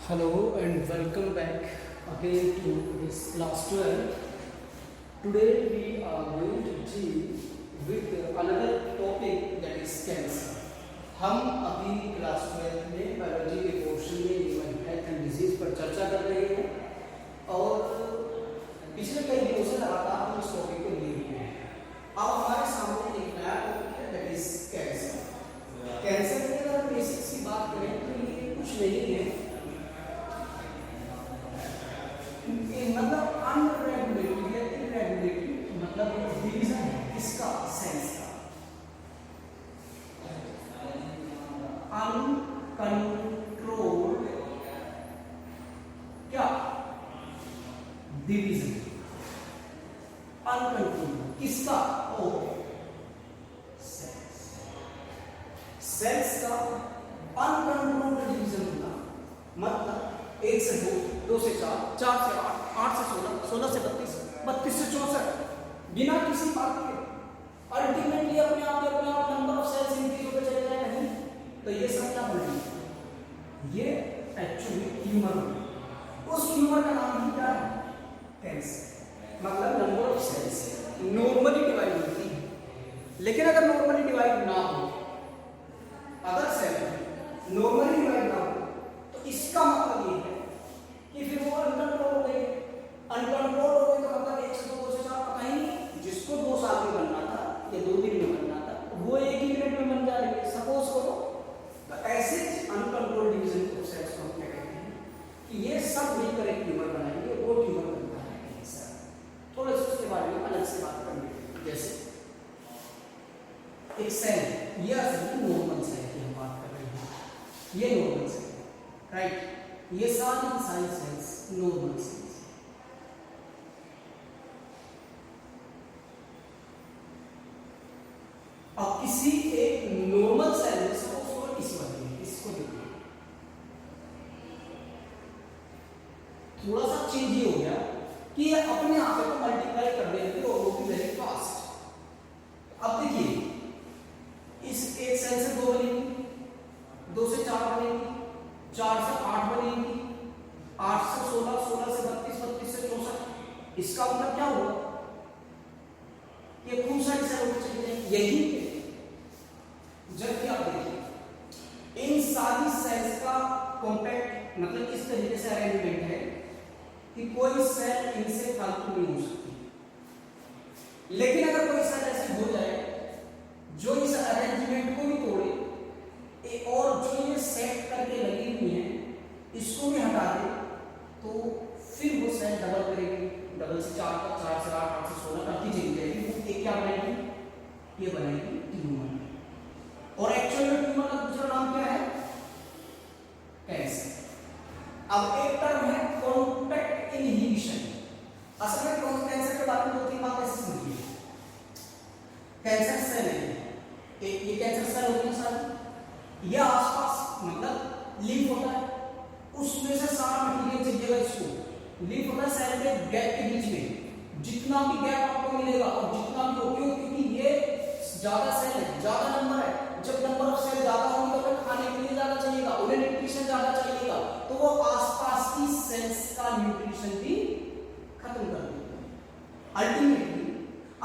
Hello and welcome back again to this class 12. Today we are going to deal with another topic that is cancer. हम अभी class 12 में biology के portion में human health and disease पर चर्चा कर रहे हैं और पिछले कई दिनों से लगातार हम इस टॉपिक को लिए हुए हैं। अब हमारे सामने एक नया टॉपिक है दैट इज कैंसर। कैंसर की अगर बेसिक सी बात करें तो ये कुछ नहीं है, मतलब अनरेगुलेटेड या इरेगुलेटेड, मतलब डिवीजन है इसका सेल्स का, अनकंट्रोल्ड क्या डिवीजन, अनकंट्रोल्ड किसका? ओ सेल्स, सेल्स का अनकंट्रोल्ड डिवीजन होना मतलब 1 से 2, 2 से 4, 4 से 8, 8 से 16, 16 से 32, 32 से 64, बिना किसी बात के अल्टीमेटली अपने आप नंबर ऑफ सेल्स इंक्रीज होते चले जाए। नहीं तो ये सब क्या बनेगा? ये एक्चुअली ट्यूमर है। उस ट्यूमर का नाम ही क्या है? कैंसर। मतलब number of cells normally divide होती है, लेकिन अगर नॉर्मली डिवाइड ना हो, अगर सेल नॉर्मली डिवाइड ना हो तो इसका मतलब ये है कि फिर वो अनकंट्रोल हो गई। अनकंट्रोल हो गई तो मतलब 1 से 2, 2 से 4, पता ही नहीं, जिसको 2 साल में बनना था या 2 दिन में बनना था वो 1 ही मिनट में बन जा रही है, सपोज करो। तो ऐसे अनकंट्रोल डिवीजन ऑफ सेल्स को हम क्या कहते हैं कि ये सब मिलकर एक ट्यूमर बनाएंगे, वो ट्यूमर बनता है कैंसर। थोड़ा सा उसके बारे में अलग से बात करेंगे। जैसे एक सेल, ये असल में नॉर्मल सेल की हम बात कर रहे हैं, ये नॉर्मल सेल राइट, ये सारी सेल्स नॉर्मल सेल्स। अब किसी एक नॉर्मल सेल में सपोज इस वाले में इसको देखिए, थोड़ा सा चेंज ही हो गया कि ये अपने आप को मल्टीप्लाई कर देंगे और वो भी वेरी फास्ट। अब देखिए इस एक सेल से 2 बनेगी, 2 से 4 बनेगी, 4 से 8 बनेगी, 8 से 16, 16 से 32, 32 से 64। इसका मतलब क्या हुआ? ये खूब सारी सेल होती चली जाएंगी। यही जबकि आप देखिए इन सारी सेल्स का कॉम्पैक्ट मतलब इस तरीके से अरेंजमेंट है कि कोई सेल इनसे फालतू नहीं हो सकती। लेकिन अगर कोई सेल ऐसी हो जाए जो इस अरेंजमेंट को भी तोड़े और जो ये सेट करके लगी हुई है इसको भी हटा दे, तो फिर वो सेल डबल करेगी। डबल से 4 का 4 से 8, 8 से 16 करती चली जाएगी। वो एक क्या बनाएगी? ये बनाएगी ट्यूमर। और एक्चुअल में ट्यूमर का दूसरा नाम क्या है? कैंसर। अब एक टर्म है कॉन्टैक्ट इनहिबिशन। असल में कैंसर के बारे में 2-3 बात ऐसे समझिए। कैंसर सेल है, ये कैंसर सेल होती है सर, ये आसपास मतलब लीफ होता है, उसमें से सारा मटेरियल चाहिएगा इसको। लीफ होता है सेल के गैप के बीच में, जितना भी गैप आपको मिलेगा और जितना भी हो, क्योंकि ये ज्यादा सेल है, ज्यादा नंबर है। जब नंबर ऑफ सेल ज्यादा होंगे तो खाने के लिए ज्यादा चाहिएगा, उन्हें न्यूट्रिशन ज्यादा चाहिएगा, तो वो आसपास की सेल्स का न्यूट्रिशन भी खत्म कर देगा। अल्टीमेटली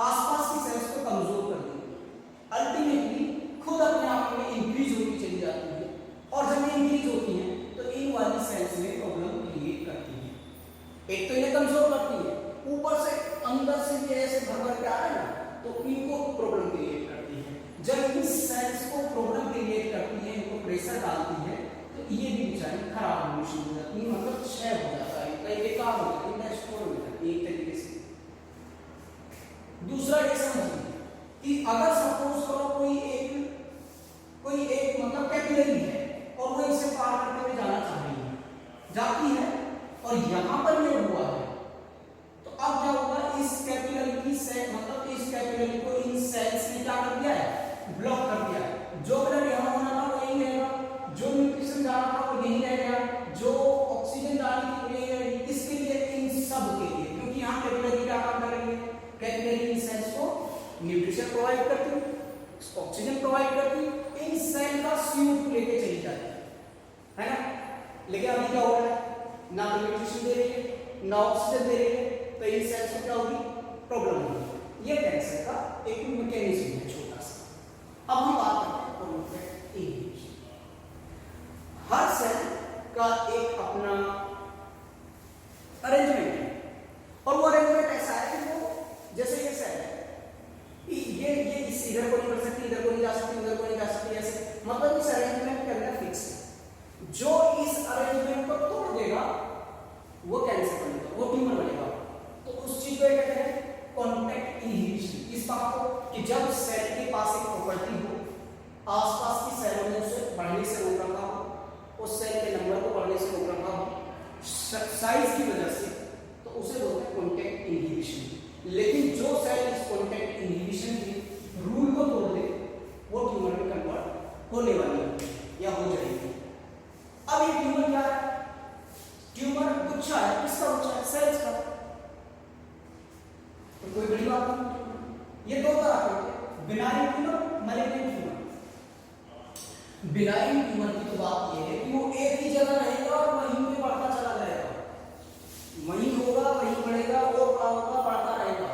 आसपास की सेल्स को कमजोर कर देगा। अल्टीमेटली खुद अपने आप में इंक्रीज होती चली जाती है, और जब ये इंक्रीज होती है तो इन वाली सेल्स में प्रॉब्लम क्रिएट करती है। एक तो इन्हें कमजोर करती है, ऊपर से अंदर से भी ऐसे भर के आ रहे हैं ना, तो इनको प्रॉब्लम क्रिएट करती है। जब इन सेल्स को प्रॉब्लम क्रिएट करती है, इनको प्रेशर डालती है, तो ये भी बेचारी खराब होनी शुरू हो जाती है, मतलब क्षय हो जाता है, कई बेकार हो जाती है, नष्ट हो जाती है एक तरीके से। दूसरा ये समझिए कि अगर सपोज करो कोई एक मतलब कैपिलरी है और वो इसे पार करते हुए जाना चाह रही है, जाती है और यहां पर ये हुआ है, तो अब क्या होगा? इस कैपिलरी की सेल मतलब इस कैपिलरी को इन सेल्स ने क्या कर दिया है? ब्लॉक कर दिया है। जो ब्लड यहां होना था वो यही रहेगा, जो न्यूट्रिशन जाना था वो यही रह गया, जो ऑक्सीजन जानी थी वो यही रहेगी। इसके लिए इन सब के लिए, क्योंकि यहां कैपिलरी क्या काम कर रही है? कैपिलरी इन सेल्स को न्यूट्रिशन प्रोवाइड करती है, ऑक्सीजन प्रोवाइड करती, इन सेल का सूट लेके चली जाती है ना। लेकिन अभी क्या हो रहा है? ना ऑक्सीजन दे रही है, तो इन सेल्स को क्या होगी, प्रॉब्लम होगी। ये कैंसर का एक मैकेनिज्म है छोटा सा। अब हम बात करते हैं कॉन्टैक्ट इनहिबिशन। हर सेल का एक अपना अरेंजमेंट है, और वो अरेंजमेंट ऐसा है कि वो जैसे ये सेल है, ये इस इधर को नहीं बढ़ सकती, इधर को नहीं जा सकती, उधर को नहीं जा सकती, ऐसे मतलब इस अरेंजमेंट के अंदर फिक्स है। जो इस अरेंजमेंट को तोड़ देगा वो कैंसर बनेगा, वो ट्यूमर बनेगा। तो उस चीज को कहते हैं कॉन्टैक्ट इनहिबिशन। इस बात को कि जब सेल के पास एक प्रॉपर्टी हो, आसपास की सेलों में उसे बढ़ने से रोक रखा हो, उस सेल के नंबर को बढ़ने से रोक रखा हो साइज की वजह से, तो उसे बोलते हैं कॉन्टैक्ट इनहिबिशन। लेकिन जो सेल इस कॉन्टैक्ट इनहिबिशन के रूल को तोड़ दे वो ट्यूमर में कन्वर्ट होने वाली है या हो जाएगी। अब ये ट्यूमर क्या है? ट्यूमर गुच्छा है। किसका गुच्छा है? सेल्स का। तो कोई बड़ी बात नहीं। ये दो तरह के होते हैं, benign tumour, malignant tumour. Benign tumour की तो बात ये है कि वो एक ही जगह रहेगा और वहीं पे बढ़ता चला जाएगा, वहीं होगा, वहीं बढ़ेगा, और बड़ा होगा, बढ़ता रहेगा।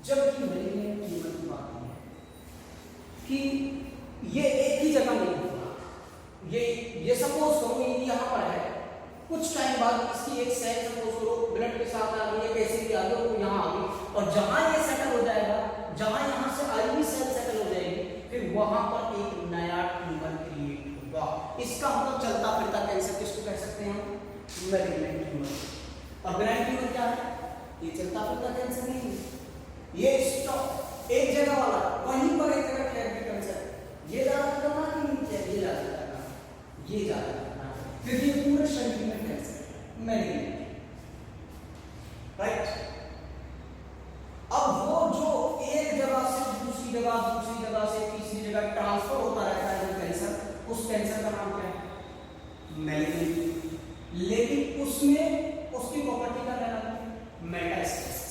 जबकि मैलिग्नेंट ट्यूमर की बात ये है कि ये एक ही जगह नहीं होगा। ये सपोज करो ये यहाँ पर है, कुछ टाइम बाद इसकी एक सेल सपोज करो ब्लड के साथ आ गई, कैसे भी आ गई, वो यहाँ आ गई, और जहां ये सेटल हो जाएगा, जहां यहाँ से आई हुई सेल सेटल हो जाएगी, फिर वहां पर एक नया ट्यूमर क्रिएट होगा। इसका मतलब चलता फिरता कैंसर किसको कह सकते हैं हम? Malignant tumour. और बिनाइन ट्यूमर क्या है? ये चलता फिरता कैंसर नहीं है, ये स्टॉप एक जगह वाला, वहीं पर एक जगह ठहर के कैंसर। ये ज्यादा करना कि नहीं चाहिए, ये ज्यादा करना, ये ज्यादा करना, क्योंकि ये पूरे शरीर में कैंसर मैलिग्नेंट, राइट। अब वो जो एक जगह से दूसरी जगह से तीसरी जगह ट्रांसफर होता रहता है जो कैंसर, उस कैंसर का नाम क्या है? मैलिग्नेंट। लेकिन उसमें उसकी प्रॉपर्टी का क्या नाम है? मेटास्टेसिस।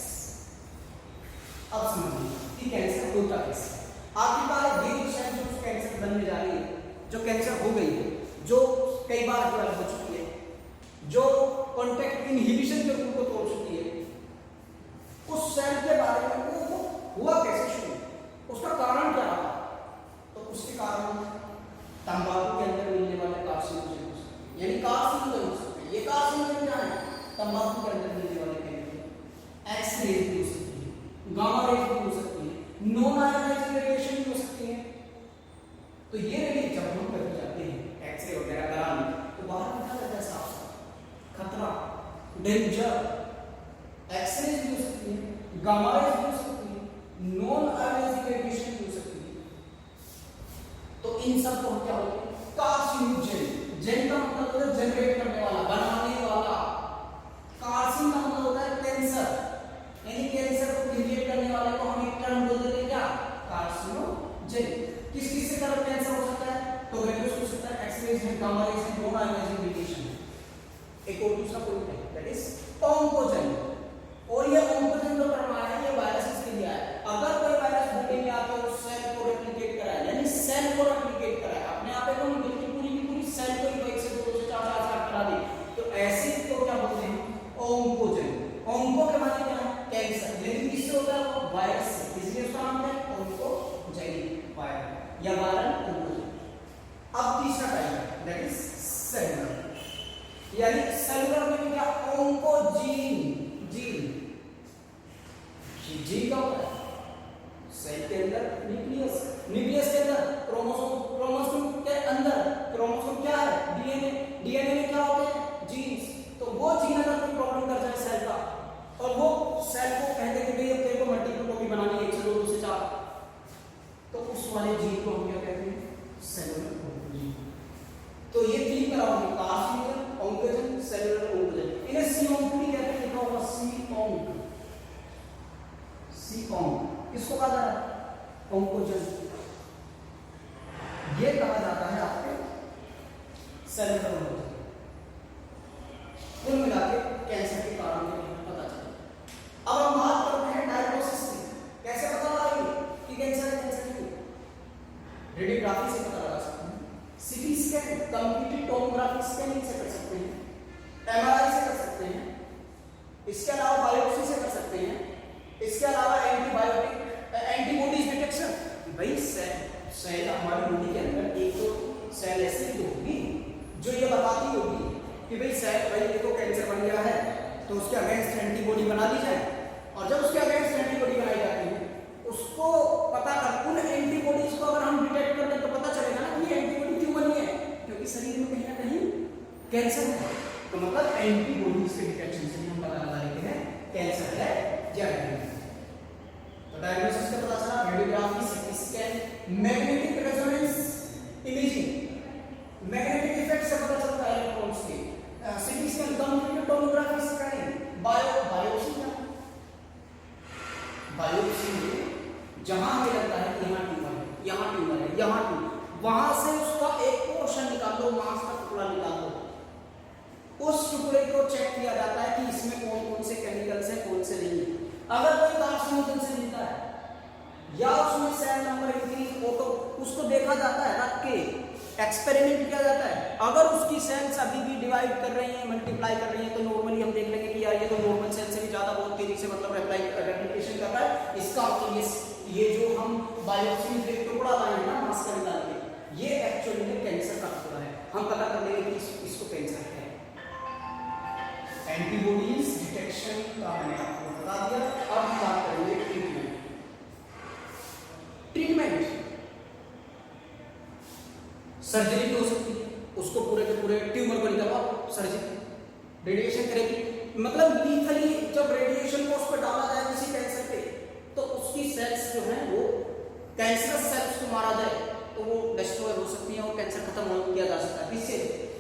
अब समझिए कि कैंसर होता कैसे। आखिरकार ये विषय जो कैंसर बनने जा रही है, जो कैंसर हो गई है, जो कई बार हो चुकी है, जो कॉन्टैक्ट इनहिबिशन के रूल को तोड़ चुकी है, उस सेल के बारे में वो हुआ कैसे शुरू, उसका कारण क्या रहा? तो उसके कारण तंबाकू के अंदर मिलने वाले कार्सिनोजन हो सकते हैं, यानी कार्सिनोजन हो सकते हैं। ये कार्सिनोजन क्या है? तंबाकू के अंदर मिलने वाले केमिकल। एक्स-रे भी हो सकती है, गामा रेज भी हो सकती है, नॉन आयोनाइजिंग रेडिएशन भी हो सकती है। तो ये रेडिएशन जब हम करके जाते हैं एक्स-रे वगैरह कराने, तो बाहर निकल जाता है साफ खतरा, डेंजर। एक्स-रे भी हो सकती है, गामा रेज भी हो सकती है, नॉन आयोनाइजिंग रेडिएशन भी हो सकती है। तो इन सब को क्या बोलते हैं? कार्सिनोजन। जेन का मतलब होता है जनरेट करने वाला, बनाने वाला। कार्सिन का मतलब होता है कैंसर, यानी कैंसर को क्रिएट करने वाले को हम एक टर्म बोल देते हैं क्या? कार्सिनोजन। किस किस से तरह कैंसर हो सकता है? तो रेडिएशन हो सकता है, एक्स-रे है, गामा रेज है, नॉन आयोनाइजिंग रेडिएशन है। एक और दूसरा पॉइंट है, दैट इज ऑन्कोजन। और ये ऑन्कोजन जो टर्म आया है, ये वायरसेस के लिए आया है। अगर कोई वायरस बॉडी में आकर उस सेल को रेप्लिकेट कराए, यानी सेल को रेप्लिकेट कराए, अपने आप को नहीं बल्कि पूरी की पूरी सेल को ही 1 से 2 से 4 करा दे, तो ऐसे को क्या बोलते हैं? ऑन्कोजन। ऑन्को के माने क्या है? कैंसर। लेकिन किससे होता है? वो वायरस से, इसलिए उसका नाम क्या है? ऑन्कोजेनिक वायरस या वायरल ऑन्कोजन। अब तीसरा टाइप है, दैट इज सेलुलर, यानी सेलुलर में क्या? ऑन्कोजीन। जीन का होता है सेल के अंदर न्यूक्लियस, न्यूक्लियस के अंदर क्रोमोसोम, क्रोमोसोम के अंदर क्रोमोसोम क्या है? डीएनए, डीएनए में क्या होते हैं? जीन्स। तो वो जीन अगर कोई प्रॉब्लम कर जाए सेल का, और वो सेल को कहते कि भाई अब तेरे को मल्टीपल कॉपी बनानी है 1 से 2 से 4, तो उस वाले जीन को हम क्या कहते हैं? सेलुलर ऑन्कोजन। तो ये 3 तरह होंगे, कार्सिनोजन, ऑन्कोजन, सेलुलर ऑन्कोजन। इन्हें सी-ऑन्क कहते हैं, लिखा होगा सी-ऑन्क। सी-ऑन्क किसको कहा जाता है? ऑन्कोजन। ये कहा जाता है आपके सेलुलर ऑन्कोजन। कुल मिलाकर कैंसर के कारण पता चला। अब हम बात करते हैं डायग्नोसिस की। कैसे पता लगाएंगे कि कैंसर है, कैंसर नहीं? रेडियोग्राफी से पता लगा सकते हैं, CT scan, computed tomography scanning से कर सकते हैं, एमआरआई से कर सकते हैं, इसके अलावा बायोप्सी से कर सकते हैं, इसके अलावा एंटीबॉडीज डिटेक्शन। भाई सेल हमारी बॉडी के अंदर एक तो सेल ऐसी तो होगी जो ये बताती होगी कि भाई सेल, भाई देखो कैंसर बन गया है तो उसके अगेंस्ट एंटीबॉडी बना दी जाए, और जब उसके अगेंस्ट एंटीबॉडी बनाई जाती है उसको पता कर, उन एंटीबॉडीज को अगर हम डिटेक्ट कर लें तो पता चलेगा ना कि एंटीबॉडी क्यों बनी है, क्योंकि शरीर में कहीं ना कहीं कैंसर है। तो मतलब एंटीबॉडीज के डिटेक्शन से हम पता लगा लेते हैं कैंसर है या नहीं। तो डायग्नोसिस का पता चला, radiography, CT scan, magnetic resonance imaging, magnetic effect से पता चलता है इलेक्ट्रॉन्स के, CT scan, computer tomography scanning, biopsy में जहां हमें लगता है कि यहाँ ट्यूमर है, यहाँ ट्यूमर है, यहाँ ट्यूमर, वहां से उसका एक पोर्शन निकाल दो, मांस का टुकड़ा निकाल दो, उस टुकड़े को चेक किया जाता है कि इसमें कौन कौन से केमिकल्स हैं, कौन से नहीं है। अगर कोई कार्सिनोजन से मिलता है या उसमें सेल नंबर इंक्रीज हो तो उसको देखा जाता है, रख के एक्सपेरिमेंट किया जाता है। अगर उसकी सेल्स अभी भी डिवाइड कर रही हैं, मल्टीप्लाई कर रही हैं, तो नॉर्मली हम देख लेंगे कि यार ये तो नॉर्मल सेल से भी ज्यादा बहुत तेजी से मतलब रेप्लिकेशन कर रहा है, इसका मतलब ये जो हम बायोप्सी में एक टुकड़ा लाए हैं ना मांस का निकाल के, ये एक्चुअली में कैंसर का टुकड़ा है। हम पता कर लेंगे कि इसको कैंसर है। एंटीबॉडीज डिटेक्शन का मैंने आपको बता दिया। अब हम बात करेंगे ट्रीटमेंट। सर्जरी हो सकती है, उसको पूरे के पूरे ट्यूमर को निकालो, सर्जरी, रेडिएशन थेरेपी, मतलब लीथली जब रेडिएशन को उस पर डाला जाए किसी कैंसर पे तो उसकी सेल्स जो हैं वो कैंसरस सेल्स को मारा जाए तो वो डिस्ट्रॉय हो सकती है और कैंसर खत्म किया जा सकता है। किससे?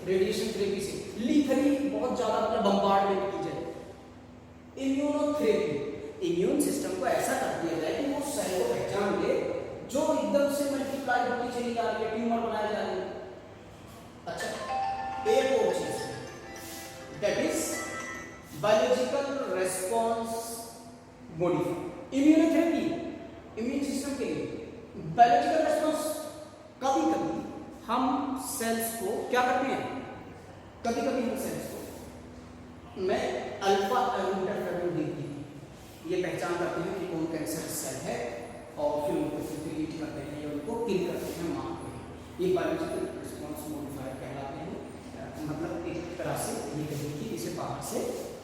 रेडिएशन थेरेपी से। लीथली बहुत ज्यादा मतलब बम्बार्डमेंट की जाए। इम्यूनोथेरेपी, इम्यून सिस्टम को ऐसा कर दिया जाए कि वो सेल को पहचान ले जो एकदम से मल्टीप्लाई होती चली जा रही है, ट्यूमर बनाए जा रहे हैं। अच्छा, एक और चीज that is biological response modify. Immunotherapy immune system के लिए बायोलॉजिकल रेस्पॉन्स, कभी कभी हम सेल्स को क्या करते हैं, कभी कभी हम सेल्स को मैं अल्फा इंटरफेरोन देखती हूँ, ये पहचान करते हैं कि कौन कैंसर सेल है और फिर उनको फिल्ट्रेट करते हैं या उनको किल करते हैं, मारते हैं। ये बायोलॉजिकल रिस्पॉन्स मॉडिफायर कहलाते हैं। मतलब एक तरह से ये कहिए कि इसे बाहर से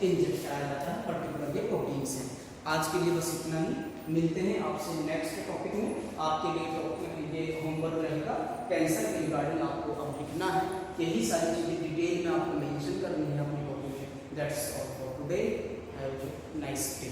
इंजेक्ट कराया जाता है, पर्टिकुलर ये प्रोटीन से। आज के लिए बस इतना ही, मिलते हैं आपसे नेक्स्ट टॉपिक में। आपके लिए ये होमवर्क रहेगा, कैंसर के रिगार्डिंग आपको अब लिखना है, यही सारी चीज़ें डिटेल में आपको मेंशन करनी है अपनी टॉपिक में। That's all for today, have a nice day.